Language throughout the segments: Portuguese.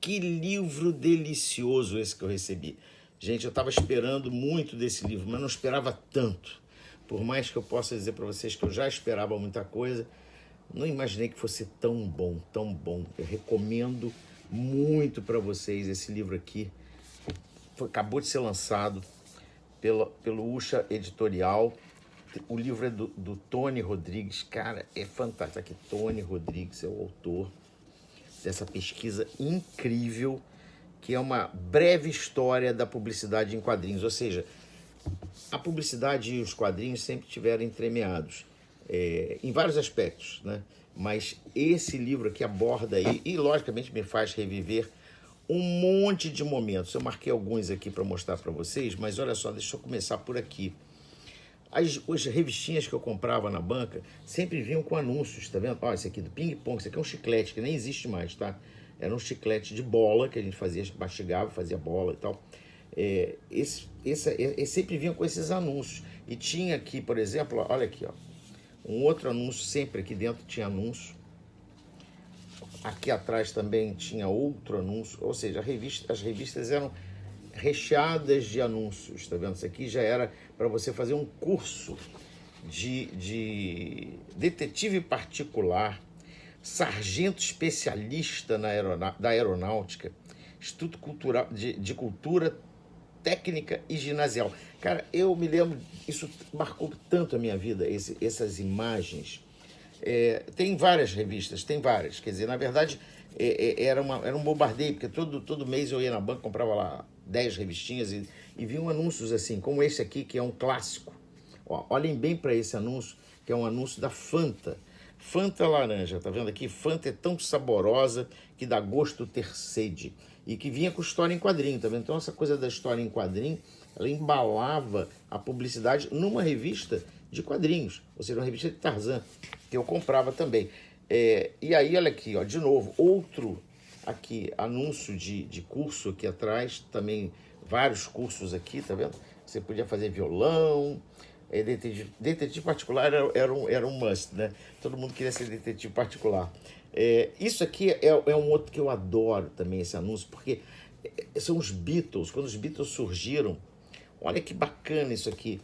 Que livro delicioso esse que eu recebi. Gente, eu estava esperando muito desse livro, mas não esperava tanto. Por mais que eu possa dizer para vocês que eu já esperava muita coisa, não imaginei que fosse tão bom, tão bom. Eu recomendo muito para vocês esse livro aqui. Acabou de ser lançado pelo Ucha Editorial. O livro é do Tony Rodrigues. Cara, é fantástico. Aqui, Tony Rodrigues é o autor dessa pesquisa incrível, que é uma breve história da publicidade em quadrinhos. Ou seja, a publicidade e os quadrinhos sempre estiveram entremeados, em vários aspectos, né? Mas esse livro aqui aborda aí, e logicamente me faz reviver um monte de momentos. Eu marquei alguns aqui para mostrar para vocês, mas olha só, deixa eu começar por aqui. As revistinhas que eu comprava na banca sempre vinham com anúncios, tá vendo? Ó, esse aqui do Ping Pong, esse aqui é um chiclete que nem existe mais, tá? Era um chiclete de bola que a gente fazia, mastigava, fazia bola e tal. Sempre vinham com esses anúncios. E tinha aqui, por exemplo, olha aqui, ó, um outro anúncio, sempre aqui dentro tinha anúncio. Aqui atrás também tinha outro anúncio, ou seja, as revistas eram recheadas de anúncios, tá vendo? Isso aqui já era para você fazer um curso de detetive particular, sargento especialista da aeronáutica, Instituto Cultural, de Cultura Técnica e Ginasial. Cara, eu me lembro, isso marcou tanto a minha vida, essas imagens. Tem várias revistas, tem várias. Quer dizer, na verdade, era um bombardeio, porque todo mês eu ia na banca, comprava lá 10 revistinhas e vinham anúncios assim, como esse aqui, que é um clássico. Ó, olhem bem para esse anúncio, que é um anúncio da Fanta. Fanta laranja, tá vendo aqui? Fanta é tão saborosa que dá gosto ter sede. E que vinha com história em quadrinho, tá vendo? Então essa coisa da história em quadrinho, ela embalava a publicidade numa revista de quadrinhos, ou seja, uma revista de Tarzan, que eu comprava também. E aí, olha aqui, ó, de novo, outro aqui, anúncio de curso aqui atrás, também vários cursos aqui, tá vendo? Você podia fazer violão, detetive particular era um must, né? Todo mundo queria ser detetive particular. Isso aqui é um outro que eu adoro também, esse anúncio, porque são os Beatles. Quando os Beatles surgiram, olha que bacana isso aqui.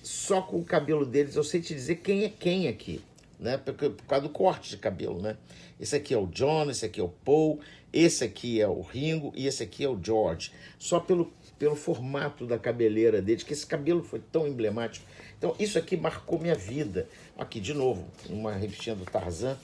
Só com o cabelo deles eu sei te dizer quem é quem aqui, né? Por causa do corte de cabelo, né? Esse aqui é o John, esse aqui é o Paul, esse aqui é o Ringo e esse aqui é o George. Só pelo formato da cabeleira deles, que esse cabelo foi tão emblemático. Então isso aqui marcou minha vida. Aqui, de novo, uma revistinha do Tarzan.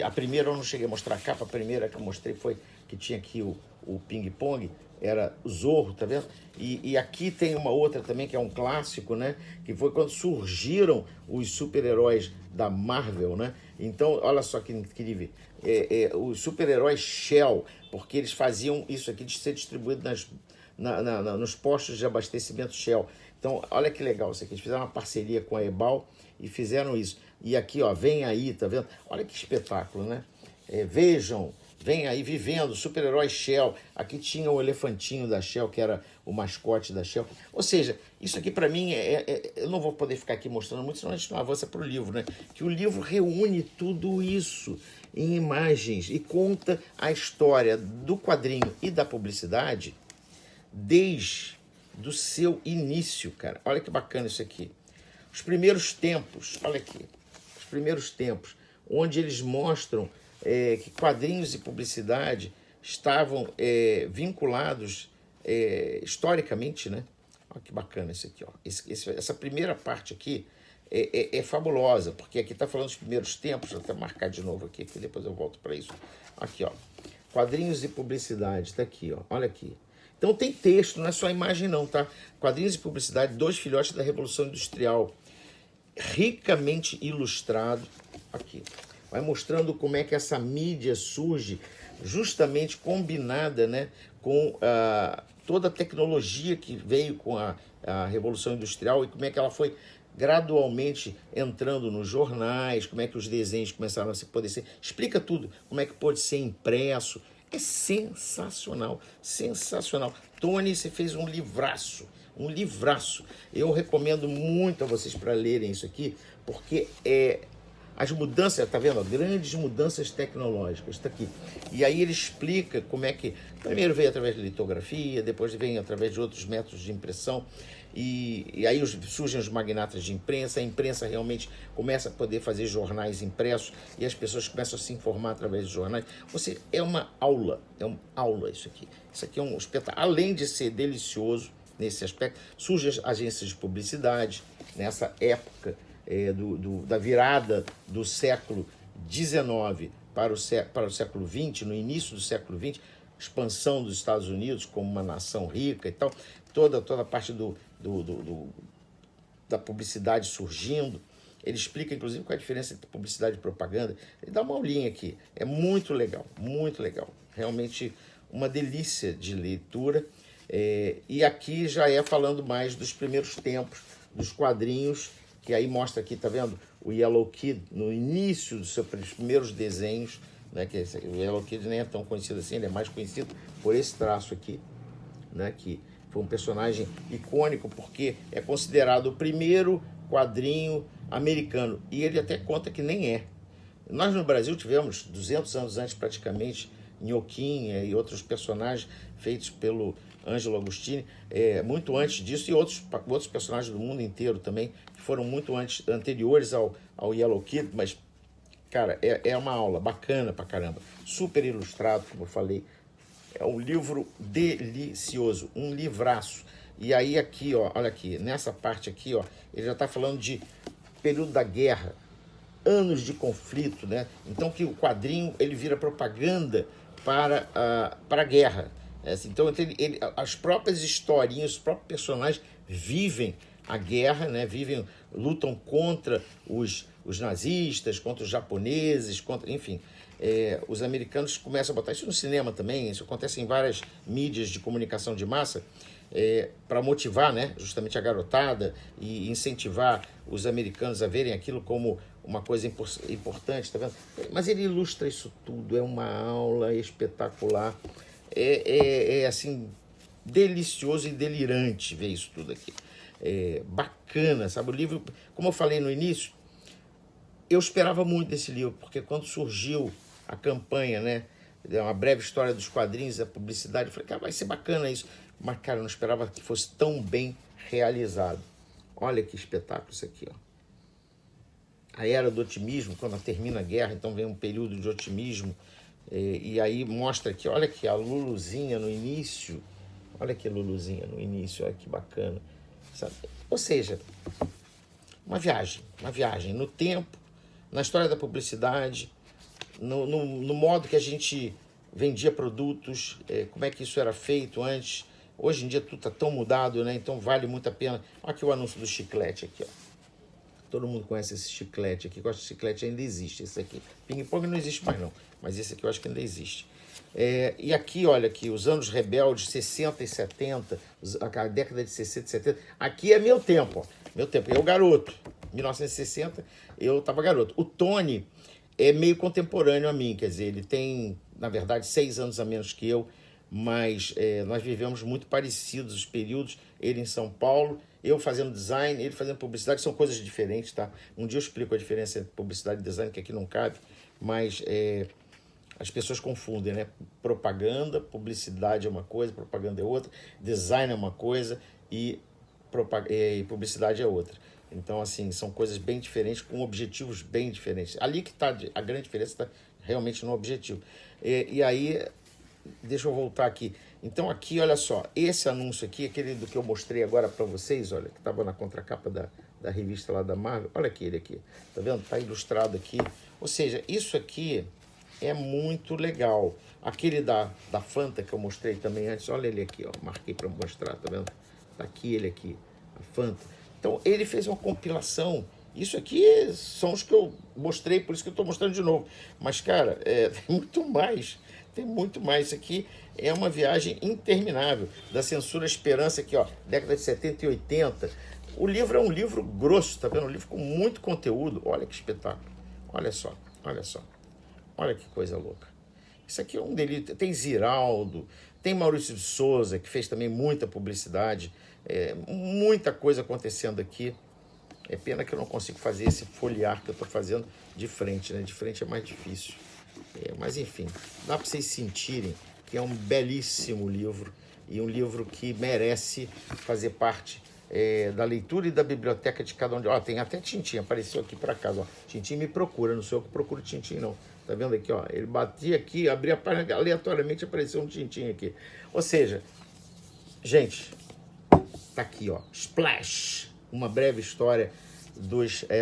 A primeira eu não cheguei a mostrar a capa, a primeira que eu mostrei foi que tinha aqui o Ping Pong, era o Zorro, tá vendo? E aqui tem uma outra também que é um clássico, né? Que foi quando surgiram os super-heróis da Marvel, né? Então, olha só que incrível. Os super-heróis Shell, porque eles faziam isso aqui de ser distribuído nos postos de abastecimento Shell. Então, olha que legal isso aqui. Eles fizeram uma parceria com a Ebal e fizeram isso. E aqui, ó, vem aí, tá vendo? Olha que espetáculo, né? Vejam, vem aí vivendo, super-herói Shell. Aqui tinha o elefantinho da Shell, que era o mascote da Shell. Ou seja, isso aqui para mim, eu não vou poder ficar aqui mostrando muito, senão a gente não avança para o livro, né? Que o livro reúne tudo isso em imagens e conta a história do quadrinho e da publicidade desde do seu início, cara. Olha que bacana isso aqui. Os primeiros tempos, olha aqui, os primeiros tempos, onde eles mostram que quadrinhos e publicidade estavam vinculados historicamente, né? Olha que bacana isso aqui, ó. Essa primeira parte aqui é fabulosa, porque aqui está falando dos primeiros tempos, vou até marcar de novo aqui, que depois eu volto para isso. Aqui, ó, quadrinhos e publicidade, está aqui, ó, olha aqui. Então tem texto, não é só imagem não, tá? Quadrinhos e publicidade, 2 filhotes da Revolução Industrial, ricamente ilustrado, aqui. Vai mostrando como é que essa mídia surge, justamente combinada, né, com toda a tecnologia que veio com a Revolução Industrial e como é que ela foi gradualmente entrando nos jornais, como é que os desenhos começaram a poder ser... Explica tudo, como é que pode ser impresso. É sensacional, sensacional. Tony, você fez um livraço, um livraço. Eu recomendo muito a vocês para lerem isso aqui, porque as mudanças, tá vendo? Grandes mudanças tecnológicas, está aqui. E aí ele explica como é que, primeiro veio através de litografia, depois vem através de outros métodos de impressão, e aí surgem os magnatas de imprensa, a imprensa realmente começa a poder fazer jornais impressos, e as pessoas começam a se informar através de jornais. Você é uma aula isso aqui. Isso aqui é um espetáculo, além de ser delicioso nesse aspecto, surgem as agências de publicidade, nessa época da virada do século XIX para o século XX, no início do século XX, expansão dos Estados Unidos como uma nação rica e tal, toda a parte da publicidade surgindo. Ele explica, inclusive, qual é a diferença entre publicidade e propaganda. Ele dá uma aulinha aqui. É muito legal, muito legal. Realmente uma delícia de leitura. E aqui já é falando mais dos primeiros tempos, dos quadrinhos, que aí mostra aqui, tá vendo? O Yellow Kid, no início dos seus primeiros desenhos, né? Que o Yellow Kid nem é tão conhecido assim, ele é mais conhecido por esse traço aqui, né? Que foi um personagem icônico, porque é considerado o primeiro quadrinho americano. E ele até conta que nem é. Nós no Brasil tivemos, 200 anos antes praticamente, Nhoquinha e outros personagens feitos pelo Ângelo Agostini, muito antes disso, e outros personagens do mundo inteiro também, que foram muito anteriores ao Yellow Kid, mas, cara, é uma aula bacana pra caramba, super ilustrado, como eu falei, é um livro delicioso, um livraço. E aí aqui, ó, olha aqui, nessa parte aqui, ó, ele já está falando de período da guerra, anos de conflito, né? Então que o quadrinho ele vira propaganda para a guerra. Então as próprias historinhas, os próprios personagens vivem a guerra, né? Lutam contra os nazistas, contra os japoneses, enfim. Os americanos começam a botar isso no cinema também, isso acontece em várias mídias de comunicação de massa, para motivar, né, justamente a garotada e incentivar os americanos a verem aquilo como uma coisa importante, tá vendo? Mas ele ilustra isso tudo, é uma aula espetacular, assim, delicioso e delirante ver isso tudo aqui. Bacana, sabe? O livro, como eu falei no início, eu esperava muito desse livro, porque quando surgiu a campanha, né, uma breve história dos quadrinhos, a publicidade, eu falei, cara, vai ser bacana isso. Mas, cara, eu não esperava que fosse tão bem realizado. Olha que espetáculo isso aqui, ó. A era do otimismo, quando termina a guerra, então vem um período de otimismo. E aí mostra aqui, olha aqui, a Luluzinha no início. Olha aqui a Luluzinha no início, olha que bacana. Sabe? Ou seja, uma viagem no tempo, na história da publicidade, no modo que a gente vendia produtos, como é que isso era feito antes. Hoje em dia tudo está tão mudado, né? Então vale muito a pena. Olha aqui o anúncio do chiclete aqui, ó. Todo mundo conhece esse chiclete aqui. Gosta de chiclete, ainda existe esse aqui. Ping-pong não existe mais não, mas esse aqui eu acho que ainda existe. E aqui, olha aqui, os anos rebeldes, 60 e 70, a década de 60 e 70. Aqui é meu tempo, ó. Meu tempo. Eu garoto. 1960, eu estava garoto. O Tony é meio contemporâneo a mim, quer dizer, ele tem, na verdade, 6 anos a menos que eu, mas nós vivemos muito parecidos os períodos, ele em São Paulo, eu fazendo design, ele fazendo publicidade, são coisas diferentes, tá? Um dia eu explico a diferença entre publicidade e design, que aqui não cabe, mas as pessoas confundem, né? Propaganda, publicidade é uma coisa, propaganda é outra, design é uma coisa e publicidade é outra. Então, assim, são coisas bem diferentes, com objetivos bem diferentes. Ali que está a grande diferença, está realmente no objetivo. E aí, deixa eu voltar aqui. Então, aqui, olha só, esse anúncio aqui, aquele do que eu mostrei agora para vocês, olha, que estava na contracapa da revista lá da Marvel, olha aqui ele aqui, tá vendo? Está ilustrado aqui. Ou seja, isso aqui é muito legal. Aquele da Fanta que eu mostrei também antes, olha ele aqui, ó, marquei para mostrar, tá vendo? Tá aqui ele aqui, a Fanta. Então, ele fez uma compilação. Isso aqui são os que eu mostrei, por isso que eu estou mostrando de novo. Mas, cara, tem muito mais. Tem muito mais. Isso aqui é uma viagem interminável. Da Censura à Esperança, aqui, ó, década de 70 e 80. O livro é um livro grosso, tá vendo? Um livro com muito conteúdo. Olha que espetáculo. Olha só, olha só. Olha que coisa louca. Isso aqui é um delírio. Tem Ziraldo, tem Maurício de Souza, que fez também muita publicidade. Muita coisa acontecendo aqui. É pena que eu não consigo fazer esse folhear que eu estou fazendo de frente, né? De frente é mais difícil. Mas enfim, dá para vocês sentirem que é um belíssimo livro e um livro que merece fazer parte da leitura e da biblioteca de cada um de... Ó, tem até Tintim, apareceu aqui por acaso. Ó. Tintim me procura, não sou eu que procuro Tintim, não. Tá vendo aqui, ó? Ele batia aqui, abria a página, aleatoriamente apareceu um Tintim aqui. Ou seja, gente, tá aqui, ó. Splash! Uma breve história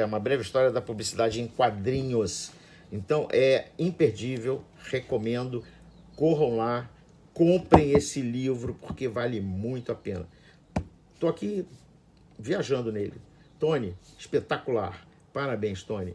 uma breve história da publicidade em quadrinhos. Então é imperdível, recomendo, corram lá, comprem esse livro porque vale muito a pena. Tô aqui viajando nele. Tony, espetacular. Parabéns, Tony.